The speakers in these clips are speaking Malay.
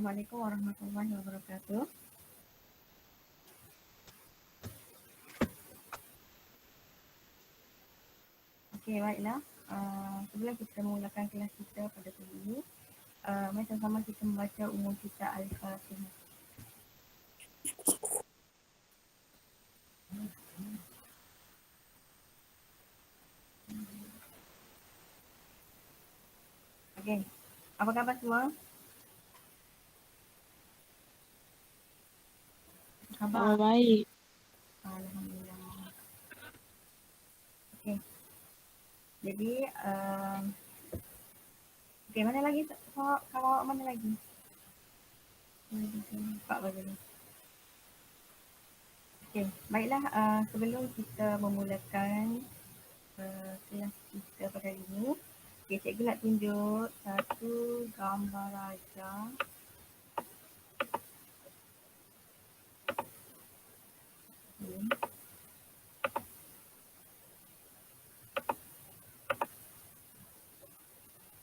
Assalamualaikum warahmatullahi wabarakatuh. Okey, baiklah. Sebelum kita mulakan kelas kita pada pagi ini, mari sama-sama kita membaca umum kita Al-Fatihah. Okey, apa khabar semua? Khabar baik. Alhamdulillah. Okey, jadi okey, mana lagi? Kalau mana lagi? Pak bagi. Okey, baiklah. Sebelum kita memulakan kelas kita pada hari ini, okay, cikgu nak tunjuk satu gambar raja. Okay.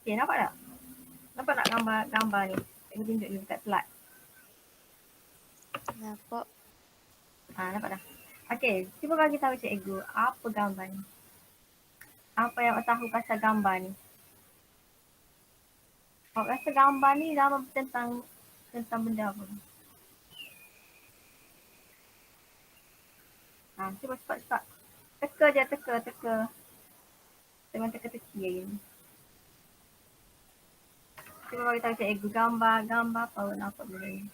Okay, nampak tak? Nampak tak gambar ni? Cikgu tunjuk ni dekat slide. Nampak. Nampak dah? Okay, cuba bagi tahu cikgu apa gambar ni? Apa yang awak tahu pasal gambar ni? Awak rasa gambar ni gambar tentang benda apa? Cuba cepat-cepat. Teka je, teka. Jangan teka-teki lagi ni. Cuba bagi tahu cikgu gambar apa awak nampak benda ni?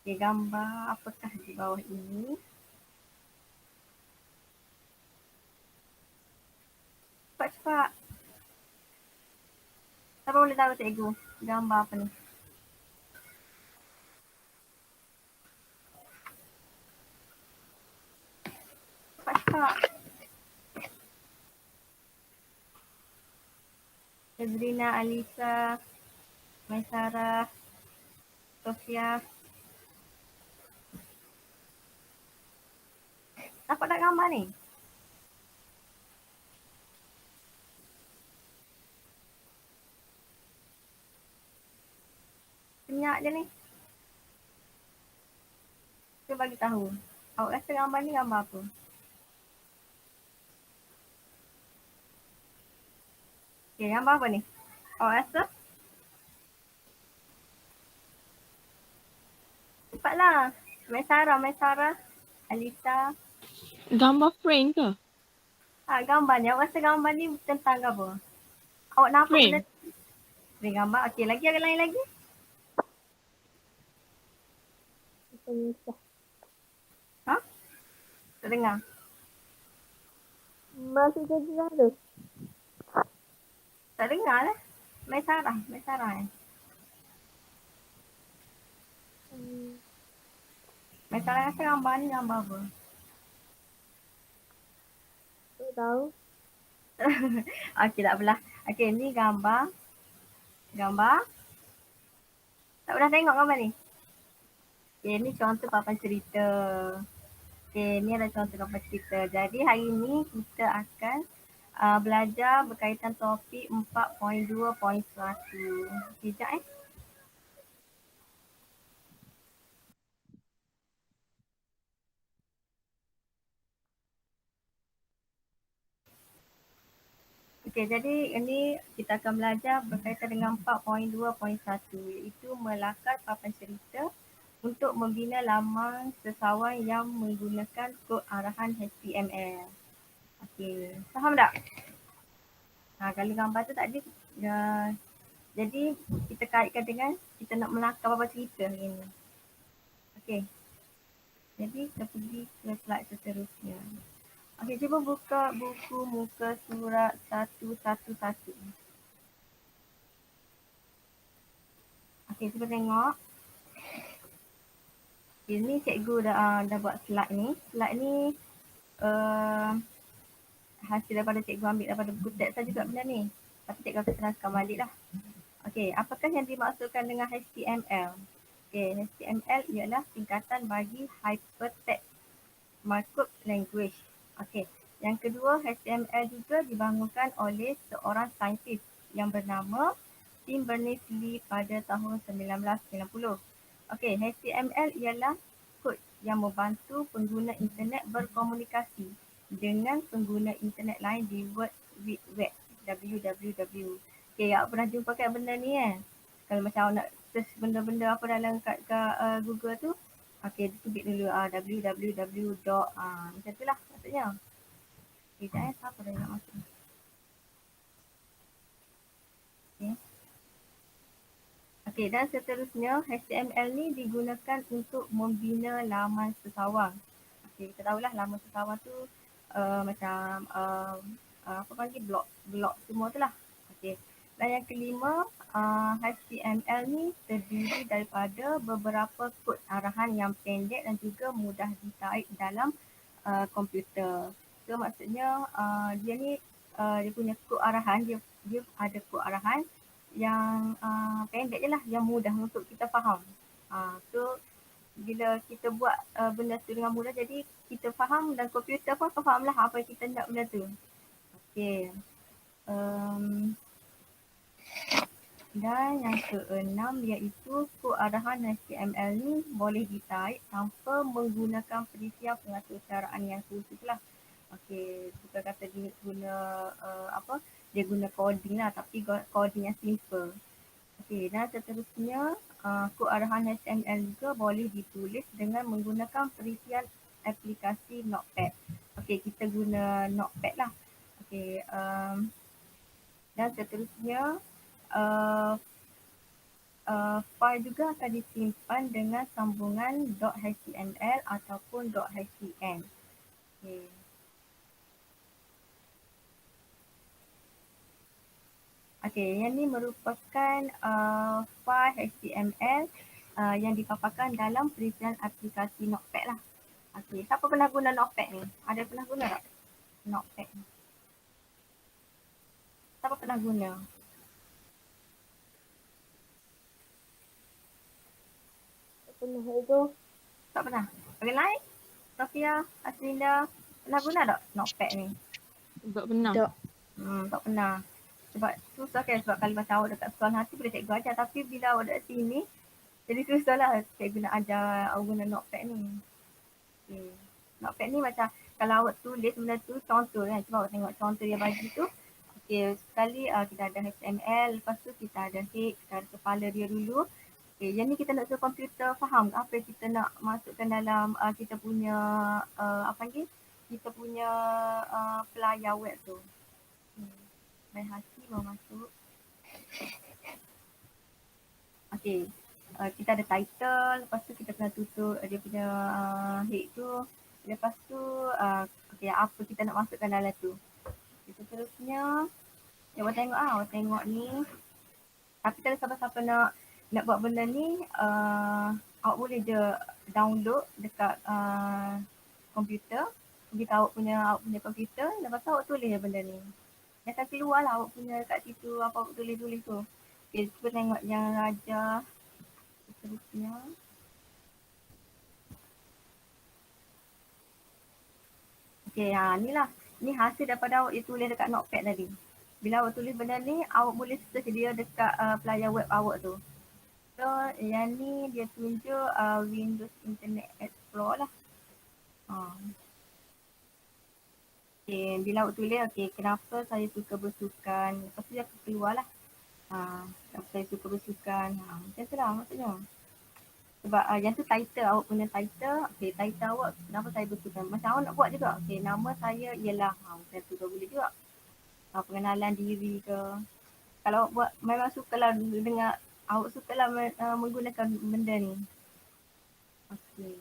Okay, gambar apakah di bawah ini? Cepat-cepat. Siapa boleh tahu cikgu gambar apa ni? Cepat-cepat. Sabrina, Alisa, Maisara, Sofia. Nampak tak gambar ni? Senyap je ni. Cuba bagi tahu. Awak rasa gambar ni gambar apa? Okay, gambar apa ni? Awak rasa? Cepatlah. Maisara, Alisa. Gambar frame ke? Gambar ni. Awak rasa gambar ni tentang apa? Awak nampak Frame. benda ni gambar. Okey, lagi ada lain lagi? Ha? Tak dengar. Masih jadi ada. Tak dengar lah. Maisara Maisara rasa gambar ni gambar apa? Tak tahu. Okey, tak apalah. Okey, ni gambar. Tak pernah tengok gambar ni? Okay, ni contoh papan cerita. Okay, ni adalah contoh papan cerita. Jadi hari ni kita akan belajar berkaitan topik 4.2.1. Sekejap Okay, jadi ini kita akan belajar berkaitan dengan 4.2.1, iaitu melakar papan cerita untuk membina laman sesawan yang menggunakan kod arahan HTML. Okey, faham tak? Kalau gambar tu tadi, jadi kita kaitkan dengan kita nak melakar papan cerita hari ni. Okey, jadi kita pergi ke slide seterusnya. Okey, cuba buka buku muka surat 111. Okey, cuba tengok. Ini cikgu dah buat slide ni. Slide ni hasil daripada cikgu ambil daripada buku teks saja juga benda ni. Tapi cikgu akan terangkan balik lah. Okey, apakah yang dimaksudkan dengan HTML? Okey, HTML ialah singkatan bagi Hypertext Markup Language. Okey, yang kedua, HTML juga dibangunkan oleh seorang saintis yang bernama Tim Berners-Lee pada tahun 1990. Okey, HTML ialah kod yang membantu pengguna internet berkomunikasi dengan pengguna internet lain di World Wide Web, www. Okey, awak pernah jumpa kat benda ni kan? Kalau macam awak nak search benda-benda apa dalam kat Google tu, okey, tubik dulu www. Macam tu lah maksudnya. Sekejap siapa dah nak masuk? Okey. Okey, dan seterusnya HTML ni digunakan untuk membina laman sesawang. Okey, kita tahulah laman sesawang tu macam apa panggil blog semua tu lah. Okey. Dan yang kelima, HTML ni terdiri daripada beberapa kod arahan yang pendek dan juga mudah ditaip dalam komputer. So maksudnya dia ni dia punya kod arahan, dia ada kod arahan yang pendek je lah, yang mudah untuk kita faham. So bila kita buat benda tu dengan mudah, jadi kita faham dan komputer pun faham lah apa yang kita nak benda tu. Okay. Dan yang keenam iaitu kod arahan HTML ni boleh ditaip tanpa menggunakan perisian pengatur caraan yang khusus lah. Okey, bukan kata dia guna dia guna coding lah, tapi coding yang simple. Okey, dan seterusnya kod arahan HTML juga boleh ditulis dengan menggunakan perisian aplikasi Notepad. Okey, kita guna Notepad lah. Okey, dan seterusnya file juga akan disimpan dengan sambungan .html ataupun .htm. Okey. Okey, yang ni merupakan file HTML yang dipaparkan dalam perisian aplikasi Notepad lah. Okey, siapa pernah guna Notepad ni? Ada pernah guna tak? Notepad ni. Siapa pernah guna? Tak pernah itu. Tak pernah? Orang lain? Sofia, Aslinda, pernah guna tak Notepad ni? Tak pernah. Tak pernah. Sebab susah kan, sebab kalau macam awak dekat sekolah nanti boleh cikgu ajar, tapi bila awak dekat sini, jadi susah lah cikgu nak ajar awak guna Notepad ni. Okay. Notepad ni macam kalau awak tulis benda tu, contoh kan, cuba awak tengok contoh dia bagi tu. Okay, sekali kita ada HTML, lepas tu kita ada head, kita ada kepala dia dulu. Okay, yang ni kita nak suruh komputer faham apa yang kita nak masukkan dalam kita punya apa lagi? Kita punya pelayar web tu. Baik hati mau masuk. Okay, kita ada title, lepas tu kita kena tutup dia punya head tu. Lepas tu, okay, apa kita nak masukkan dalam tu. Okay, seterusnya, awak tengok awak tengok ni. Tapi kalau siapa-siapa nak buat benda ni, awak boleh je download dekat komputer. Kita awak punya komputer, lepas tu awak tulis je benda ni. Dia akan keluar lah awak punya kat situ apa awak tulis-tulis tu. Okay, cuba tengok yang raja seterusnya. Okay, ni lah. Ni hasil daripada awak tulis dekat Notepad tadi. Bila awak tulis benda ni, awak boleh search dia dekat pelayar web awak tu. So, yang ni dia tunjuk Windows Internet Explorer lah. Okay, bila awak tulis, okay, kenapa saya suka bersukan? Lepas tu dia akan keluar lah. Kenapa saya suka bersukan? Macam tu lah maksudnya. Sebab yang tu title, awak punya title. Okay, title awak, kenapa saya bersukan? Macam awak nak buat juga. Okay, nama saya ialah, macam tu kau boleh juga. Pengenalan diri ke. Kalau awak buat, memang sukalah dengar, awak sukalah menggunakan benda ni. Okay.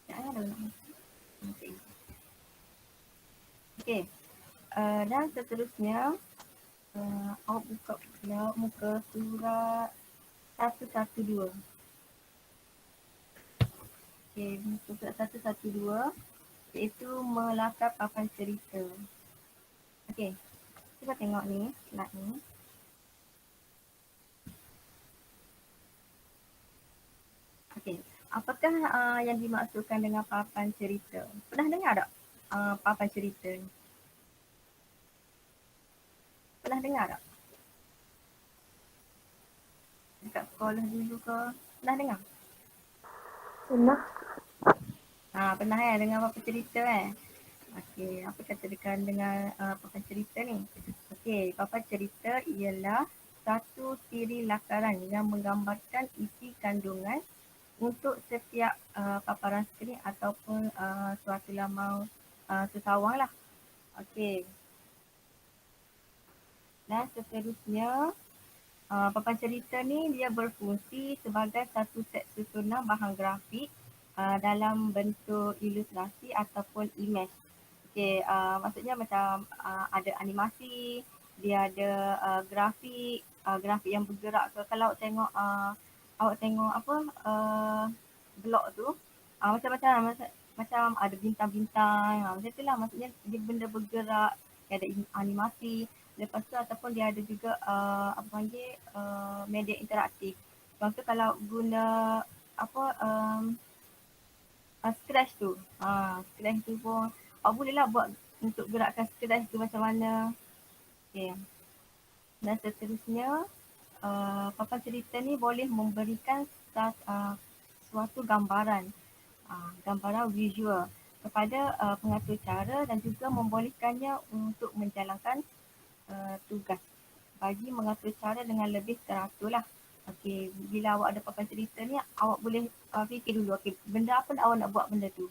Jangan ada nak masuk. Okay. Dan seterusnya, awak buka pula muka surat 112. Okay, muka surat 112 iaitu melakar papan cerita. Okay, cuba tengok ni, slide ni. Okay, apakah yang dimaksudkan dengan papan cerita? Pernah dengar tak papan cerita ni? Pernah dengar tak? Dekat sekolah dulu ke? Pernah dengar? Pernah. Pernah dengar apa cerita Okey, apa kata dekan dengan papan cerita ni? Okey, papan cerita ialah satu siri lakaran yang menggambarkan isi kandungan untuk setiap paparan skrin ataupun suatu laman sesawang lah. Okey. Dan seterusnya, papan cerita ni dia berfungsi sebagai satu set susunan bahan grafik dalam bentuk ilustrasi ataupun imej. Okey, maksudnya macam ada animasi, dia ada grafik, grafik yang bergerak ke. Kalau awak tengok apa blog tu, macam-macam macam ada bintang-bintang, macam tu lah. Maksudnya dia benda bergerak, dia ada animasi. Lepas tu ataupun dia ada juga apa panggil media interaktif. Contoh kalau guna apa scratch tu. Scratch tu pun awak bolehlah buat untuk gerakkan scratch tu macam mana. Okay. Dan seterusnya, papan cerita ni boleh memberikan suatu gambaran, gambaran visual kepada pengatur cara dan juga membolehkannya untuk menjalankan tugas bagi mengatur cara dengan lebih teratur lah. Okey, bila awak ada papan cerita ni, awak boleh fikir dulu, okey, benda apa awak nak buat benda tu.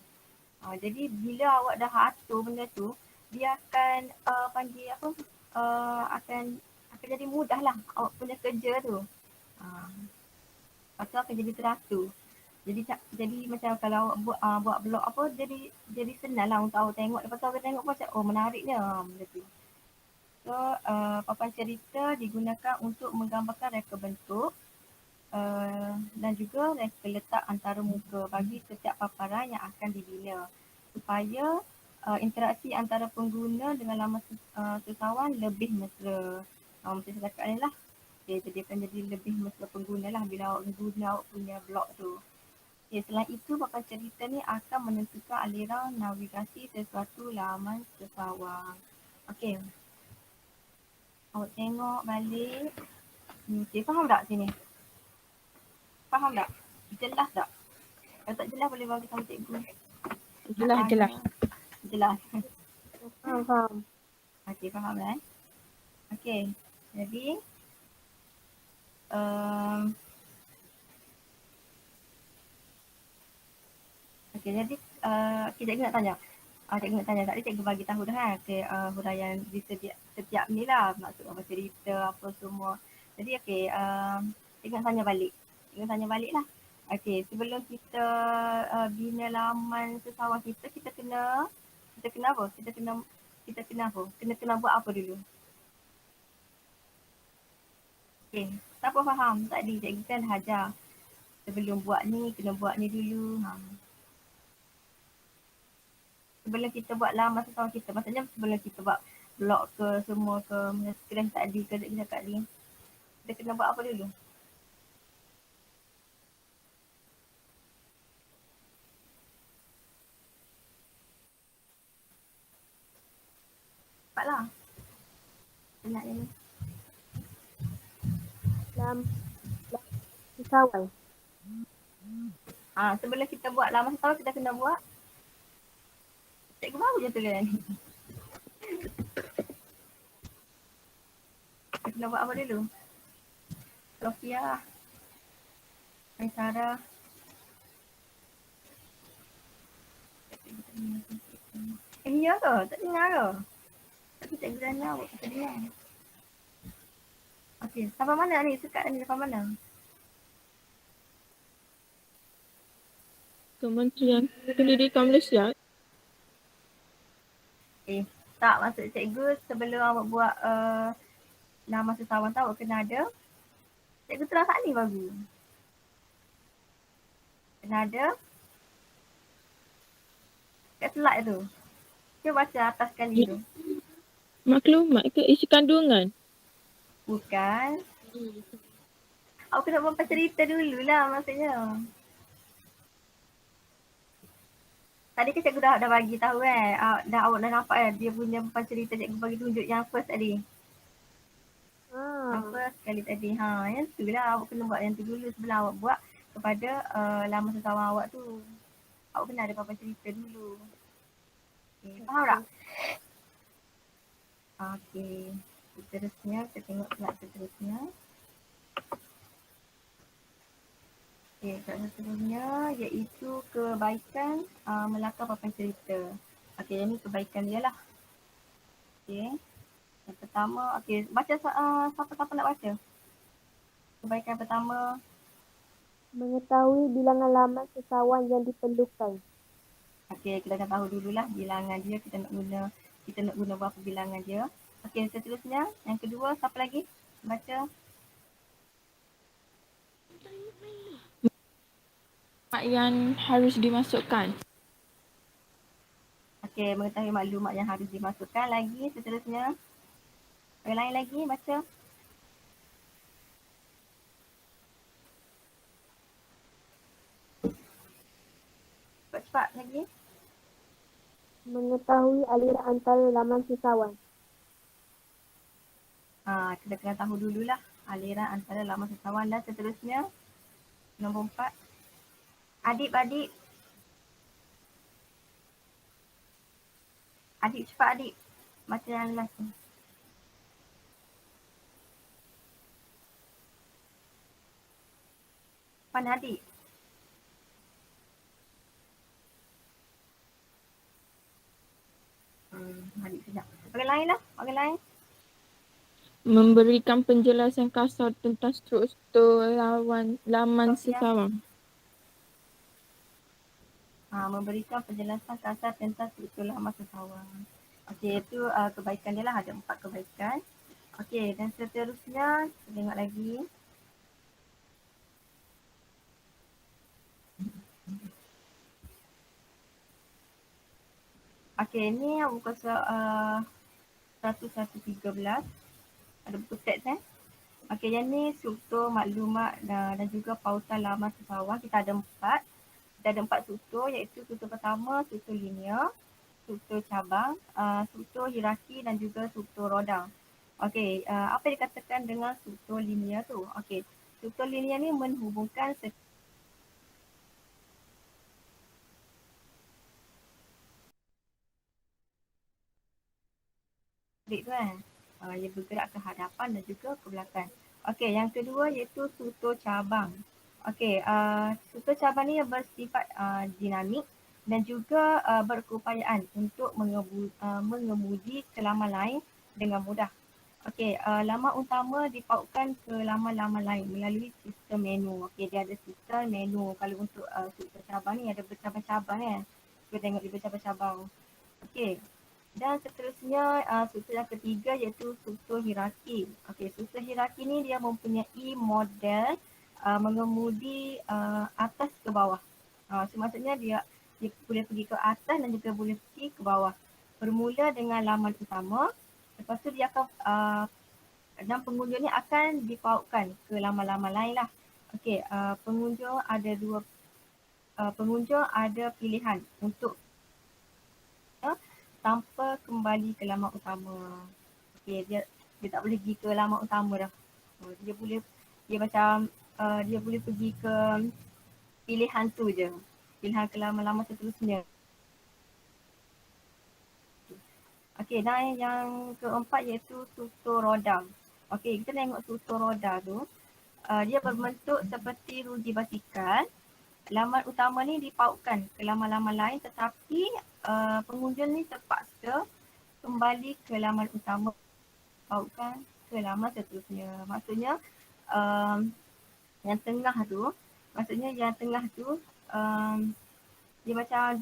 Jadi bila awak dah atur benda tu, dia akan panggil apa, akan jadi mudah lah awak punya kerja tu. Lepas tu akan jadi teratur. Jadi macam kalau awak buat blog apa, jadi senang lah untuk awak tengok. Lepas tu awak tengok macam, oh menariknya benda tu. So, papan cerita digunakan untuk menggambarkan reka bentuk dan juga reka letak antara muka bagi setiap paparan yang akan dibina supaya interaksi antara pengguna dengan laman sesawang lebih mesra. Macam saya cakap ni lah. Okay, jadi akan jadi lebih mesra pengguna lah bila awak guna awak punya blog tu. Okay, selain itu, papan cerita ni akan menentukan aliran navigasi sesuatu laman sesawang. Okay. Awak tengok balik. Okay, faham tak sini? Faham tak? Jelas tak? Kalau tak jelas boleh bagi tahu cikgu. Jelas. Jelas. Faham. Okey, faham lah Okey, jadi okey, jadi cikgu nak tanya. Cikgu nak tanya, tadi cikgu bagi tahu dah kan, huraian di setiap ni lah, maksud apa cerita, apa semua. Jadi okey, cikgu nak tanya balik. Cikgu tanya balik lah. Okey, sebelum kita bina laman sesawang kita kena apa? Kita kena apa? Kena buat apa dulu? Okey, siapa faham tadi cikgu kan dah ajar. Sebelum buat ni, kena buat ni dulu. Sebelum kita buat laman sesawang kita, maksudnya sebelum kita buat blog ke semua ke, scratch tadi ke cikgu cakap ni, kita kena buat apa dulu? Cepatlah. Penat ni. Dalam sesawang. Sebelum kita buat laman sesawang, kita kena buat. Cikgu baru je tulis ni. Kita kena buat apa dulu? Sofia. Sarah. Ya ke? Tak dengar ke? Tapi cikgu dah nak buat tak dengar. Okey, sampai mana ni? Sekat ni sampai mana? Kementerian Pendidikan Malaysia. Tak, maksud cikgu sebelum awak buat laman sesawang tu awak kena ada. Cikgu terang kat ni baru. Kena ada. Kat slide tu. Cuba baca atas sekali tu. Maklumat ke isi kandungan? Bukan. Awak kena buat cerita dululah maksudnya. Tadi kan cikgu dah bagi tahu awak dah nampak dia punya cerita cikgu bagi tunjuk yang first tadi. apa sekali tadi. Yang tu lah awak kena buat yang tu dulu sebelum awak buat kepada laman sesawan awak tu. Awak kena ada papan cerita dulu. Okay, faham tak? Okey. Seterusnya, kita tengok slide seterusnya. Okey, slide seterusnya iaitu kebaikan melakar papan cerita. Okey, yang ni kebaikan dia lah. Okey. Yang pertama, okey, baca siapa-siapa nak baca? Kebaikan pertama. Mengetahui bilangan laman sesawan yang diperlukan. Okey, kita akan tahu dululah bilangan dia, kita nak guna berapa bilangan dia. Okey, seterusnya, yang kedua, siapa lagi? Baca. Mak yang harus dimasukkan. Okey, mengetahui maklumat yang harus dimasukkan. Lagi, seterusnya. Yang lain lagi, baca. Cepat-cepat lagi. Mengetahui aliran antara laman sesawan. Kita kena tahu dululah aliran antara laman sesawan dan seterusnya. Nombor 4. Adik-adik. Adik cepat adik. Baca yang last ni. Mana adik? Adik sekejap. Orang lain lah. Orang lain. Memberikan penjelasan kasar tentang struktur laman Sofia. sesawan. Memberikan penjelasan kasar tentang struktur laman sesawan. Okey, itu kebaikan dia lah. Ada 4 kebaikan. Okey, dan seterusnya kita tengok lagi. Okey, ni muka 1113. Ada buku teks Okey, yang ni struktur maklumat dan juga pautan laman sesawan. Kita ada 4. Kita ada 4 struktur iaitu struktur pertama, struktur linear, struktur cabang, struktur hierarki dan juga struktur roda. Okey, apa yang dikatakan dengan struktur linear tu? Okey, struktur linear ni menghubungkan tu kan. Ia bergerak ke hadapan dan juga ke belakang. Okey, yang kedua iaitu struktur cabang. Okey, struktur cabang ni bersifat dinamik dan juga berkeupayaan untuk mengemudi ke laman lain dengan mudah. Okey, laman utama dipautkan ke laman-laman lain melalui sistem menu. Okey, dia ada sistem menu. Kalau untuk struktur cabang ni ada bercabang-cabang kan. Kita tengok dia bercabang-cabang. Okey. Dan seterusnya struktur yang ketiga iaitu struktur hierarki. Okey, struktur hierarki ni dia mempunyai model mengemudi atas ke bawah. So maksudnya dia boleh pergi ke atas dan juga boleh pergi ke bawah. Bermula dengan laman utama, lepas tu dia akan dan pengunjung ni akan dipautkan ke laman-laman lain lah. Okey, pengunjung ada pilihan untuk tanpa kembali ke laman utama. Okey, dia tak boleh pergi ke laman utama dah. Dia boleh pergi ke pilihan tu je. Pilihan ke laman-laman seterusnya. Okey, dan yang keempat iaitu struktur roda. Okey, kita tengok struktur roda tu. Dia berbentuk seperti ruji basikal. Laman utama ni dipautkan ke laman-laman lain tetapi pengunjung ni terpaksa kembali ke laman utama, pautkan ke laman seterusnya. Maksudnya yang tengah tu, dia macam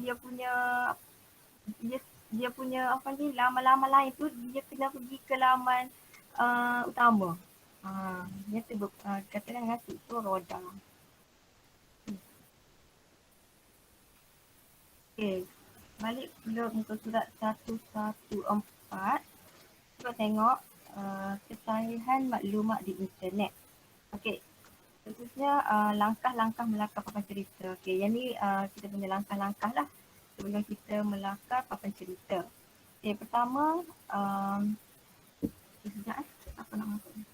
dia punya apa ni, laman-laman lain tu dia kena pergi ke laman utama. Dia tu katakan dengan struktur roda. Okey, balik ke muka surat 114. Cuba tengok kecanggihan maklumat di internet. Okey, khususnya langkah-langkah melakar papan cerita. Okey, yang ni kita punya langkah-langkah lah sebelum kita melakar papan cerita. Okey, pertama, sekejap apa nak masuk ni?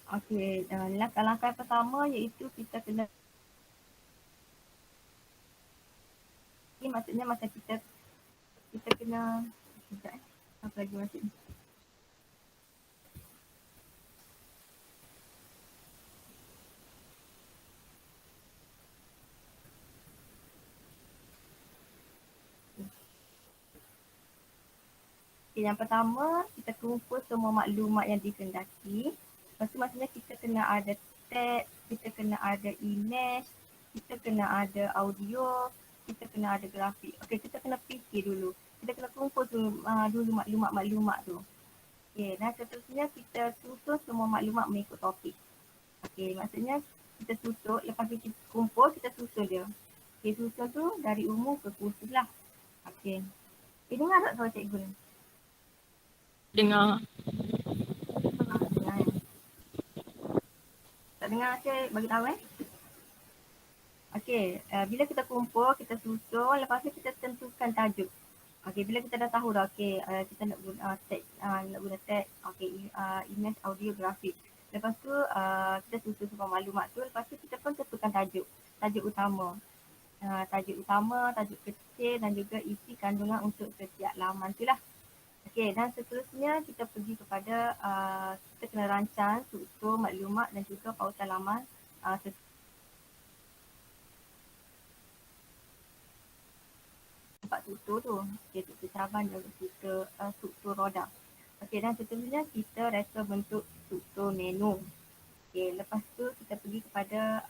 Okey, langkah-langkah pertama iaitu kita kena, ini maksudnya masa kita kena, sekejap apa lagi maksud ni? Okay, yang pertama kita kumpul semua maklumat yang dikehendaki. Lepas tu maksudnya kita kena ada tag, kita kena ada image, kita kena ada audio, kita kena ada grafik. Okey, kita kena fikir dulu. Kita kena kumpul dulu maklumat-maklumat tu. Okey, dan seterusnya kita susun semua maklumat mengikut topik. Okey, maksudnya kita susun, lepas kita kumpul, kita susun dia. Okey, susun tu dari umum ke khusus lah. Okey. Dengar tak suara cikgu ni? Dengar. Dengar kan? Tak dengar saya bagi tahu Okey, bila kita kumpul, kita susun, lepas tu kita tentukan tajuk. Okey, bila kita dah tahu dah, okey, kita nak guna tag, okey, image, audio, grafik. Lepas tu kita susun semua maklumat tu, lepas tu kita pun tentukan tajuk utama. Tajuk utama, tajuk kecil dan juga isi kandungan untuk setiap laman tu lah. Okey, dan seterusnya kita pergi kepada kita kena rancang struktur maklumat dan juga pautan laman tempat struktur tu. Okey, struktur cabang dan struktur roda. Okey, dan seterusnya kita reka bentuk struktur menu. Okey, lepas tu kita pergi kepada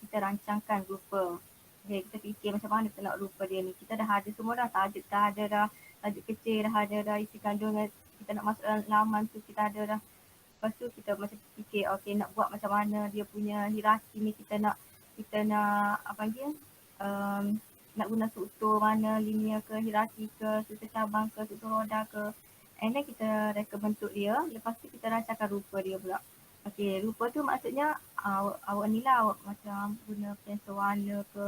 kita rancangkan rupa. Okey, kita fikir macam mana kita nak rupa dia ni. Kita dah ada semua dah, tajuk dah ada dah, tajuk kecil dah ada dah, isi kandungan kita nak masuk dalam laman tu kita ada dah. Lepas tu kita macam fikir, okey nak buat macam mana dia punya hierarki ni, kita nak apa panggil, nak guna struktur mana, linear ke, hierarki ke, struktur cabang ke, struktur roda ke. And then kita reka bentuk dia, lepas tu kita rancangkan rupa dia pula. Okey, rupa tu maksudnya awak ni lah, awak macam guna pensel warna ke,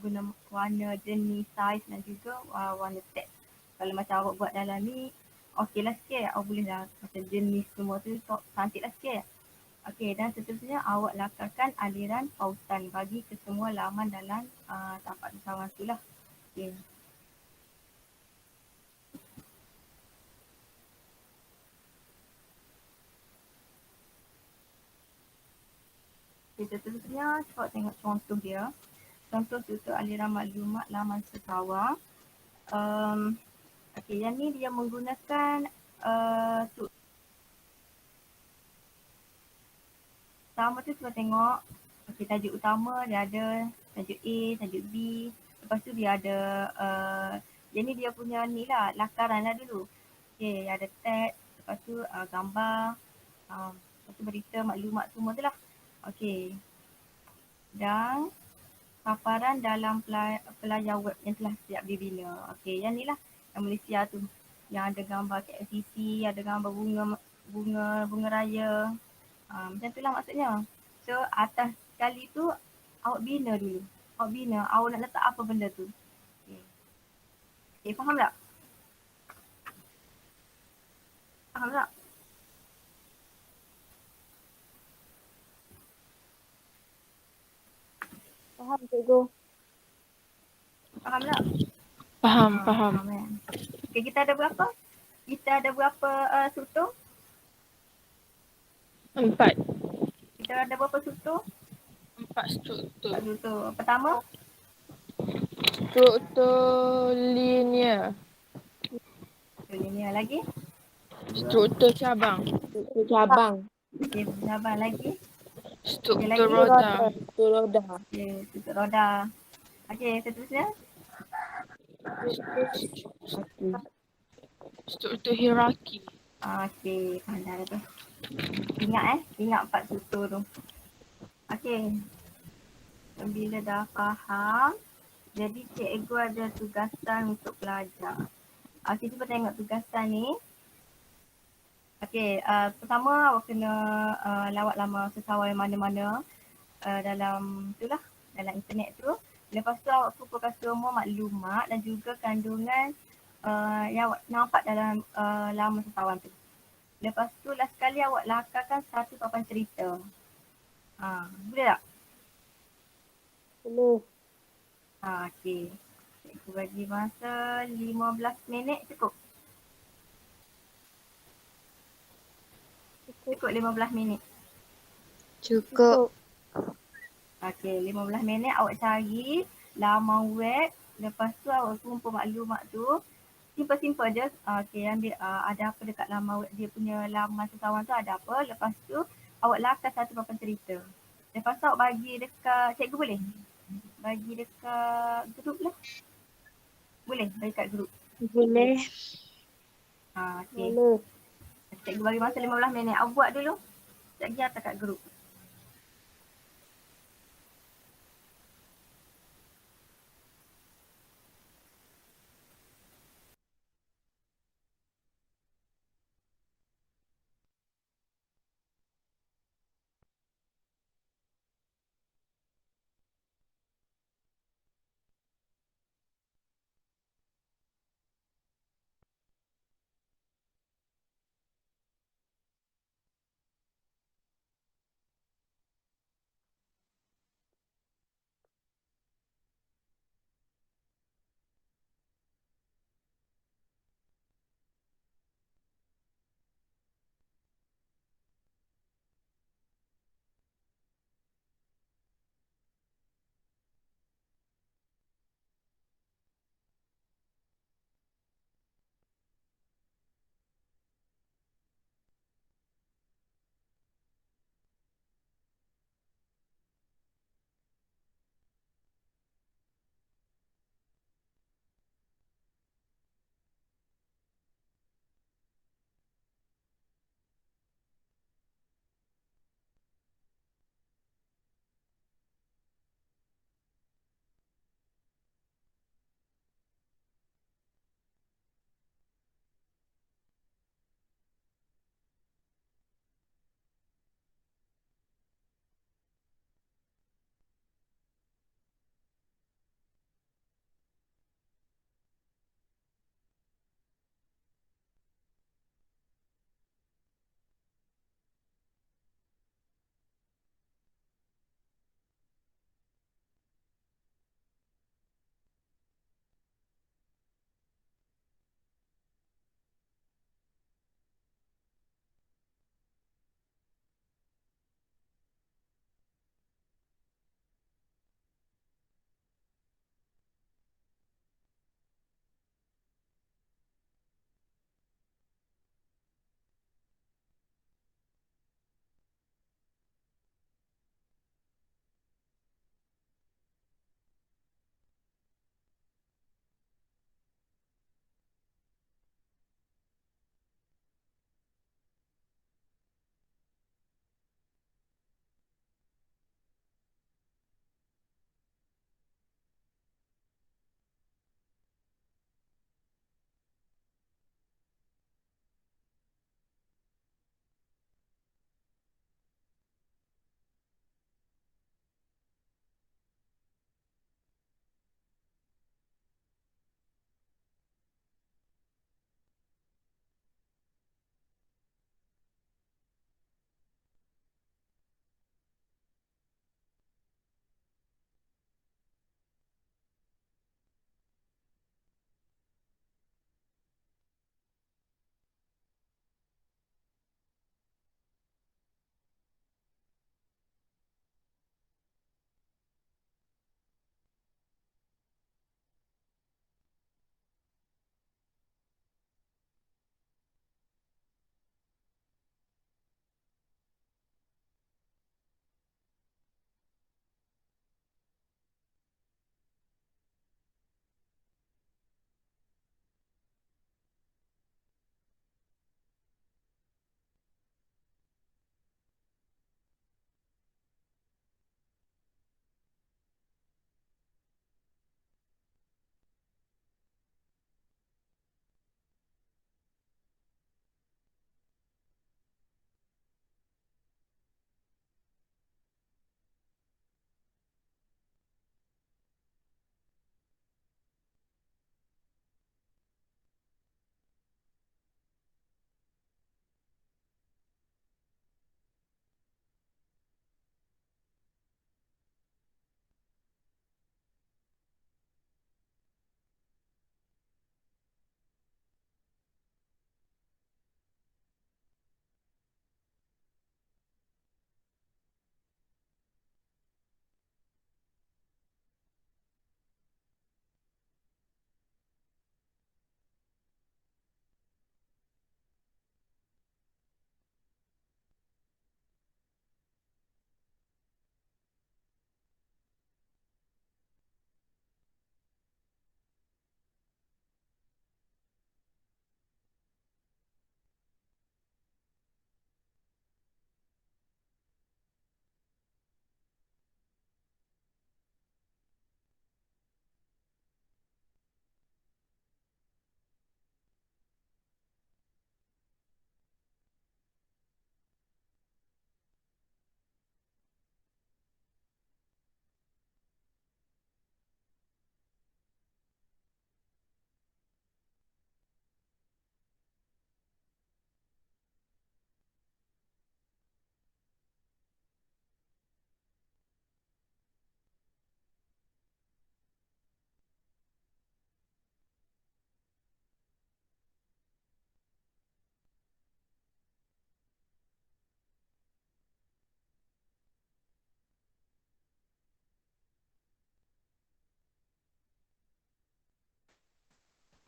guna warna, jenis, saiz dan juga warna teks. Kalau macam awak buat dalam ni, okey lah sikit, awak boleh lah macam jenis semua tu cantik lah sikit. Okey, dan seterusnya awak lakarkan aliran pautan bagi ke semua laman dalam tapak usahawan tu lah. Okey. Okay, seterusnya cuba tengok contoh dia. Contoh struktur aliran maklumat laman sesawang. Okey, yang ni dia menggunakan utama tu cuba tengok. Okey, tajuk utama dia ada tajuk A, tajuk B. Lepas tu dia ada yang ni dia punya ni lah, lakaran lah dulu. Okey, ada tag, lepas tu gambar, lepas tu berita, maklumat semua tu lah. Okey. Dan paparan dalam pelayar web yang telah siap dibina. Okey, yang ni lah yang Malaysia tu. Yang ada gambar KLCC, ada gambar bunga raya. Macam tu lah maksudnya. So atas sekali tu awak bina dulu. Awak bina, awak nak letak apa benda tu. Okay, okay, faham tak? Faham tak? Faham cikgu. Faham tak? Faham. Faham kan? Okay, kita ada berapa? Kita ada berapa struktur? 4. Kita ada berapa struktur? 4 struktur. Struktur. Pertama? Struktur linear. Linear lagi? Struktur cabang. Struktur cabang. Okay, sabar lagi. Struktur roda. Struktur roda. Okay, struktur roda. Okay, seterusnya? Struktur hierarki. Okay, pandai tu. Ingat 4 struktur tu. Okay. Bila dah faham, jadi cikgu ada tugasan untuk pelajar. Okay, cuba tengok tugasan ni. Okay, pertama awak kena lawat laman sesawai mana-mana dalam itulah, dalam internet tu. Lepas tu awak kumpulkan semua maklumat dan juga kandungan yang awak nampak dalam laman sesawan tu. Lepas tu last sekali awak lakarkan satu papan cerita. Boleh tak? Boleh. Okey. Cikgu bagi masa 15 minit cukup? Cukup. Cukup 15 minit. Cukup. Okey, 15 minit awak cari laman web. Lepas tu awak kumpul maklumat tu. Simple-simple je. Okey, ambil ada apa dekat laman web dia punya laman sesawan tu ada apa. Lepas tu awak lakar satu papan cerita. Lepas tu awak bagi dekat, cikgu boleh? Bagi dekat grup lah. Boleh bagi kat grup. Boleh. Okey. Boleh. Cikgu bagi masa 15 minit. Awak buat dulu. Sekejap lagi hantar kat grup.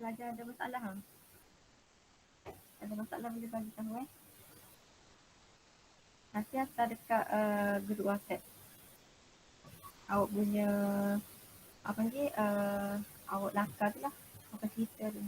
pelajar ada masalah ha? Ada masalah boleh bagi tahu Nanti hantar dekat grup WhatsApp. Awak punya apa ni awak lakar tu lah. Apa cerita tu.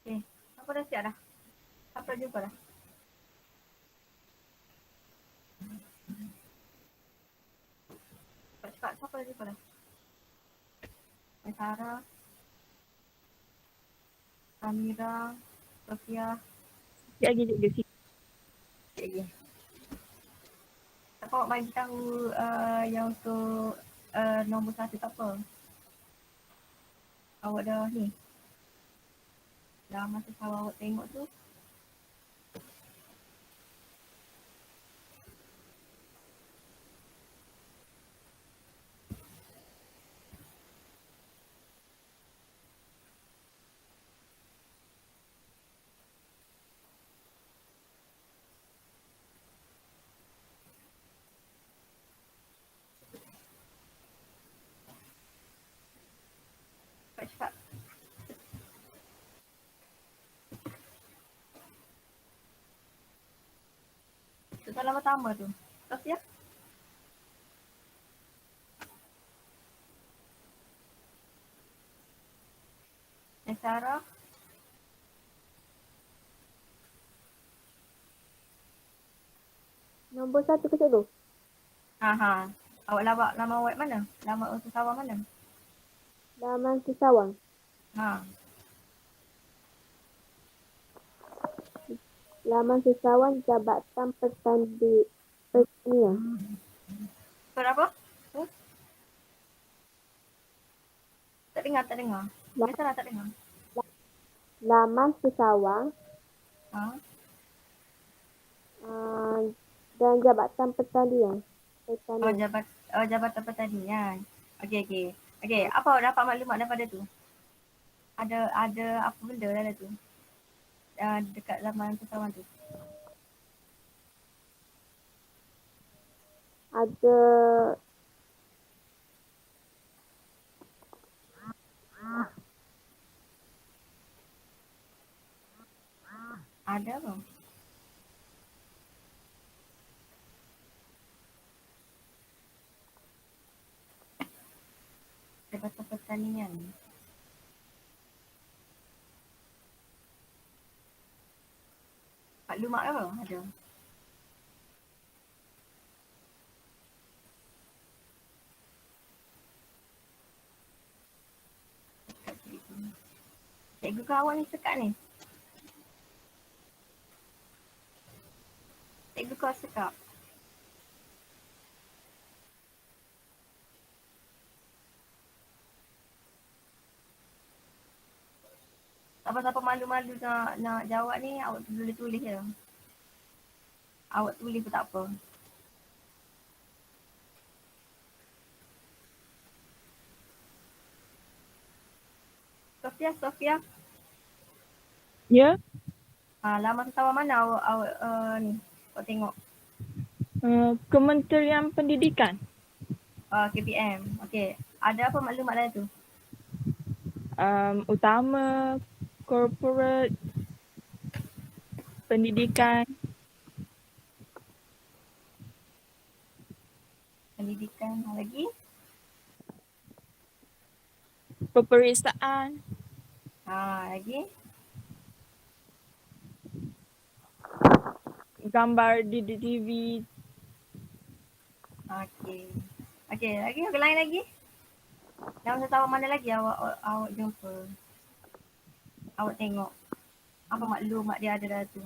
Okay. Apa dah siap dah? Apa jumpa dah? Cepat-cepat. Siapa dah jumpa dah? Sarah, Amira, Sofia. Sikit lagi je. Sikit lagi. Tak awak bagi tahu yang untuk nombor 1 tak apa. Awak dah ni. Dah masa kalau awak tengok tu. Cepat-cepat. Soalan pertama tu. Sofia? Sarah? Nombor 1 ke cikgu? Ha. Awak lama web mana? Lama usahawan mana? Laman Sisawang. Ha. Laman Sisawang Jabatan Pertanian. Suara apa? Tak dengar. Biasalah tak dengar. Laman Sisawang Ha. dan Jabatan Pertanian. Jabatan Pertanian. Okey. Apa awak dapat maklumat daripada tu? Ada apa benda dalam tu? Dekat laman pesawat tu. Ada Ada apa? Jabatan Pertanian. Maklumat apa? Ada. Cikgu ke awak ni sekat ni? Cikgu kau sekat? Siapa-siapa malu-malu nak jawab ni, awak boleh tulis je. Awak tulis pun tak apa. Sofia. Ya. Laman pesawat mana awak ni? Awak tengok. Kementerian Pendidikan. KPM. Okey. Ada apa maklumat dalam tu? Utama, corporate, pendidikan. Pendidikan lagi? Peperiksaan. Lagi? Gambar di TV. Okey. Lagi? Lain lagi? Dalam setahun mana lagi awak jumpa? Awak tengok. Apa maklumat dia ada dalam tu?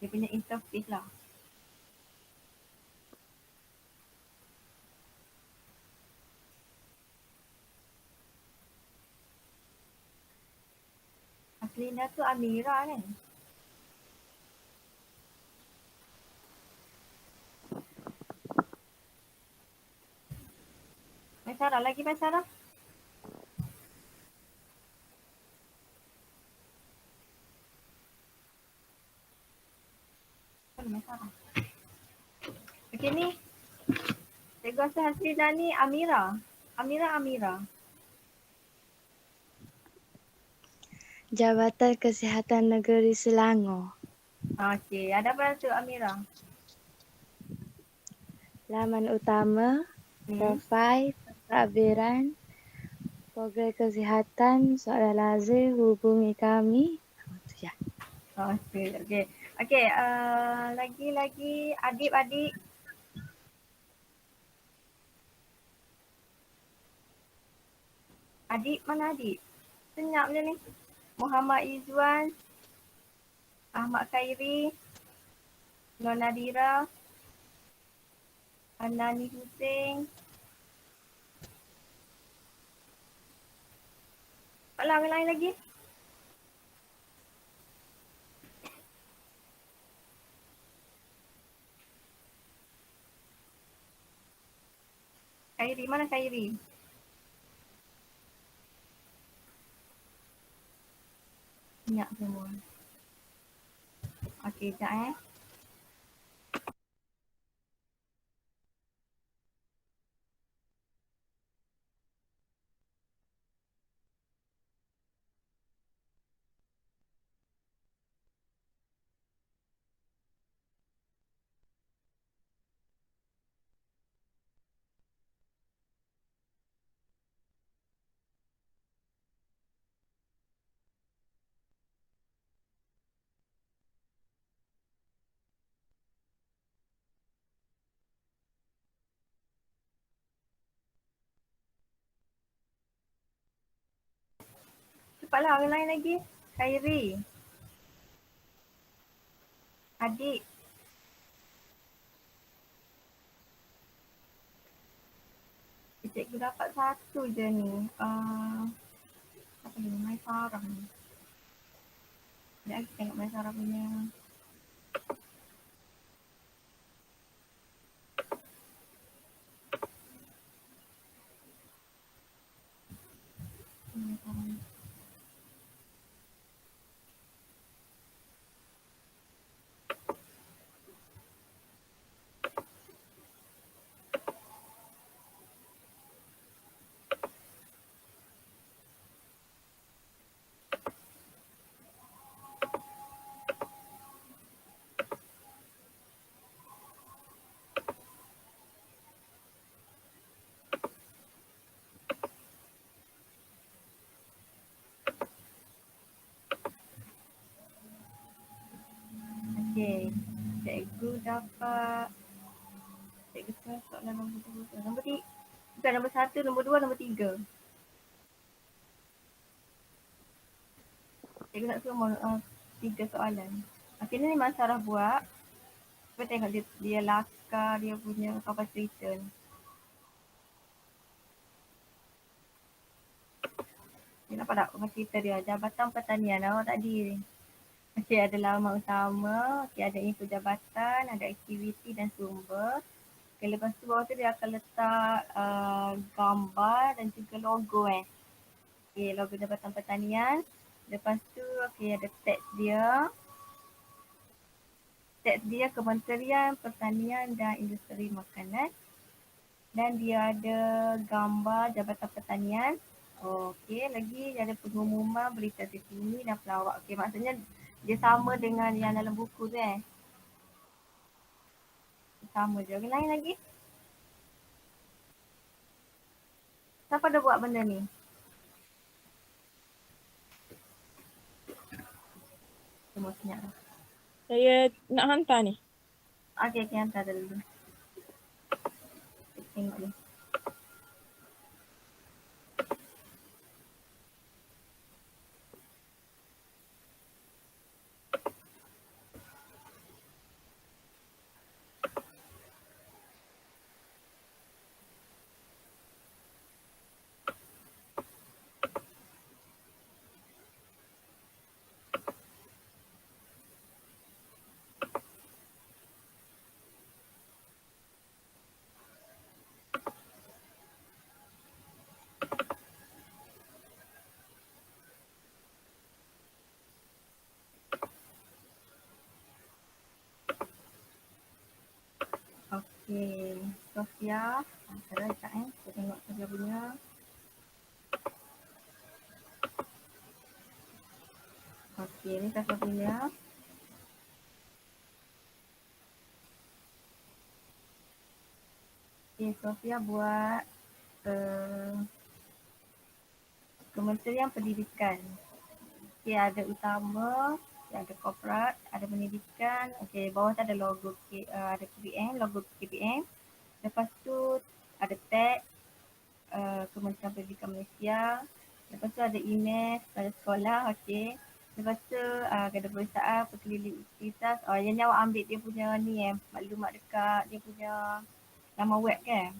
Dia punya interface lah. Aslinya tu Amira kan? Maisarah lagi Maisarah? Maisarah. Okey ni. Cikgu rasa Hasrina ni Amira. Amira. Jabatan Kesihatan Negeri Selangor. Okey. Ada apa tu Amira? Laman utama, profil, pentadbiran, Program kesihatan soalan lazim hubungi kami. Itu ya. Okey, okey. Okey, lagi-lagi adik-adik. Adik, mana adik? Senyap je ni. Muhammad Izwan, Ahmad Khairi, Nur Nadira, Anani Hussein. Alah, orang lain lagi. Khairi, mana Khairi? Senyap semua. Okey, sekejap Cepatlah, orang lain lagi. Khairi. Adik. Cikgu dapat satu je ni. Apa ni? Mai Sarah ni. Sekejap lagi tengok Mai Sarah punya. Mai Sarah ni. Okey. Cikgu dapat. Cikgu sekarang soalan nombor 2. Nombor 3. Bukan nombor 1, nombor 2, nombor 3. Cikgu nak suruh 3 soalan. Okey, ni Mak Sarah buat. Cuba tengok dia lakar dia punya kapal cerita ni. Dia nampak tak kapal cerita dia? Jabatan Pertanian awak tadi ni. Okey, ada laman utama. Okey, ada info jabatan, ada aktiviti dan sumber. Okey, lepas tu bawah tu dia akan letak gambar dan juga logo Okey, logo Jabatan Pertanian. Lepas tu okey ada teks dia. Teks dia Kementerian Pertanian dan Industri Makanan. Dan dia ada gambar Jabatan Pertanian. Okey, lagi dia ada pengumuman berita terkini dan pelawak. Okey, maksudnya dia sama dengan yang dalam buku tu Sama je. Orang lain lagi? Siapa dah buat benda ni? Semua senyap dah. Saya nak hantar ni. Okey, hantar dulu. Tengok ni. Okey, Sofia. Antara sekejap Kita tengok Sofia punya. Okey, ni Sofia punya. Okey, Sofia buat Kementerian Pendidikan. Okey, ada utama, ada korporat, ada pendidikan. Okey, bawah tu ada logo ada KBM, logo KBM. Lepas tu ada tag Kementerian Pendidikan Malaysia. Lepas tu ada email pada sekolah. Okey. Lepas tu ada perusahaan pekeliling aktivitas. Yang ni awak ambil dia punya ni maklumat dekat dia punya nama web kan.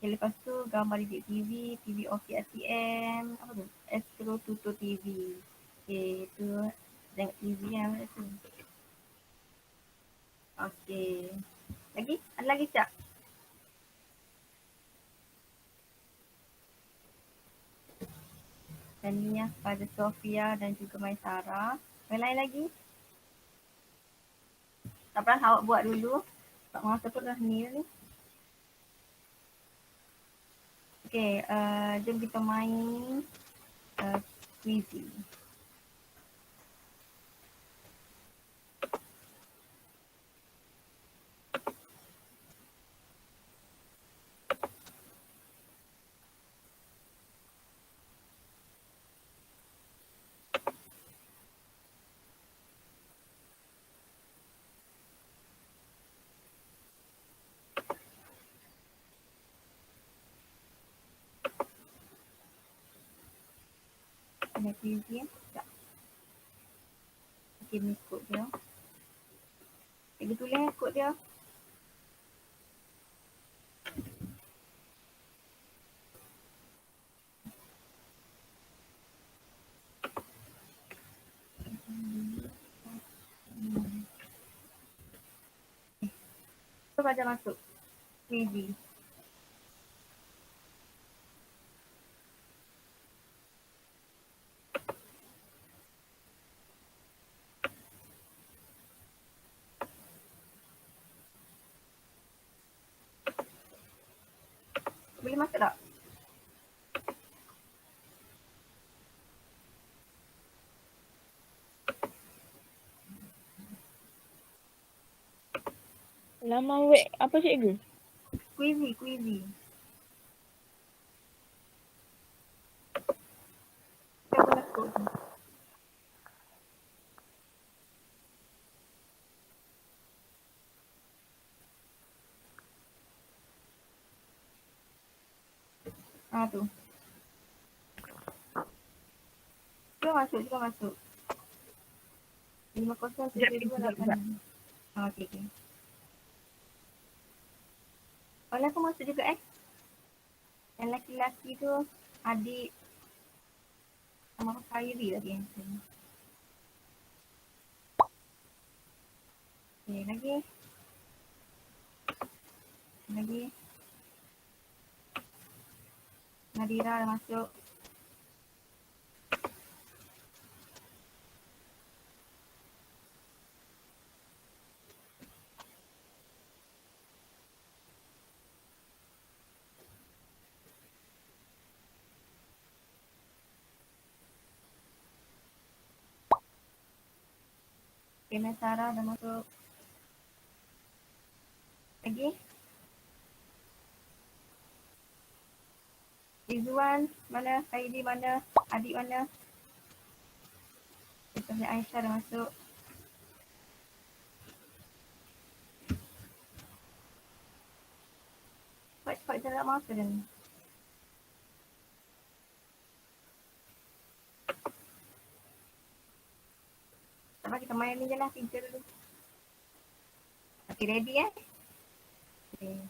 Okay, lepas tu gambar didik TV, TV Office RTM, apa tu? Astro Tutor TV. Okay, tu tengok TV yang macam tu. Okay. Lagi? Ada lagi tak? Tahniah pada Sofia dan juga Maisara. Yang lain lagi? Tak pernah awak buat dulu. Tak masa pun dah ni ni. Okay, jom kita main quizy. Ada quizy tak? Okay, ni kod dia. Cikgu tulis kod dia. Tu baca masuk. Quizy. Boleh masuk tak? Laman web apa cikgu? Quizy. Kita guna kod tu. Tu. Juga masuk. 5078. Okey. Oleh aku masuk juga Yang lelaki-lelaki tu adik sama Khairi lagi. Okey, lagi. Nadira dah masuk. Kena Sarah dah masuk. Lagi? Izzuan mana? Haidi mana? Adik mana? Lepas Aisyah dah masuk. Cepat-cepat jalan masa dah ni. Tak apa, kita main ni je lah. Pincer dulu. Okay, ready Okay.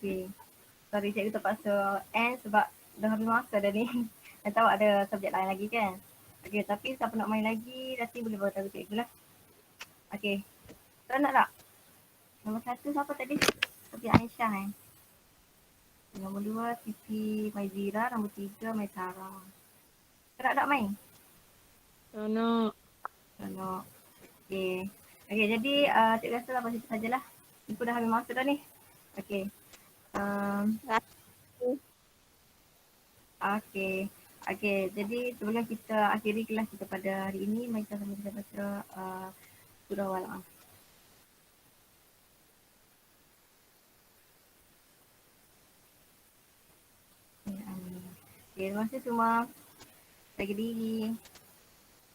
Okay. Sorry cikgu terpaksa end sebab dah habis masa dah ni. Dan tahu ada subjek lain lagi kan. Okay, tapi siapa nak main lagi nanti boleh beritahu cikgu lah. Okay. Kau nak tak? Nombor 1 siapa tadi? Tapi Aisyah Nombor 2 Siti Maizira. Nombor 3 Maisara. Kau nak tak main? Tak nak. Tak nak. Okay. Okay, jadi cikgu rasa lah macam tu sajalah. Aku dah habis masa dah ni. Okay. Okay. Okay, jadi sebelum kita akhiri kelas kita pada hari ini, mari kita sama-sama baca surah Al-A'raf. Okay, terima kasih semua. Jaga diri.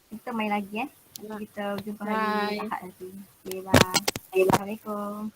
Kita main lagi Kita jumpa hari Ahad nanti. Okay, bye. Assalamualaikum.